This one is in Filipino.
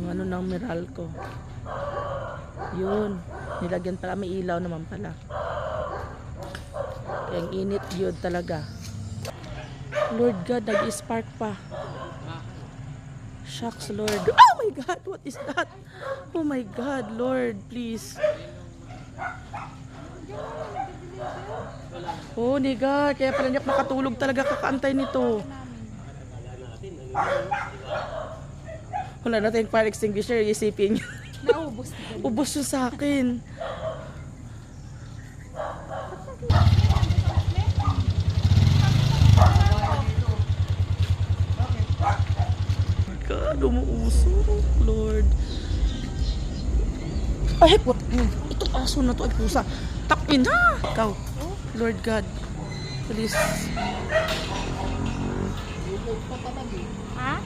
ano ng Meralco. Yun. Nilagyan pala. May ilaw naman pala. Kaya ang init yun talaga. Lord God, nag-spark pa. Shucks, Lord. Oh my God, what is that? Oh my God, Lord, please. Oh, niga. Kaya pala niya makatulog talaga kakaantay nito. Wala na tayong fire extinguisher. Isipin niyo. Naubos. Ubos yun sa akin. God, umuusok, Lord. Ay, what? Itong aso na to ay pusa. Takin na! Ikaw, Lord God, please. Ha?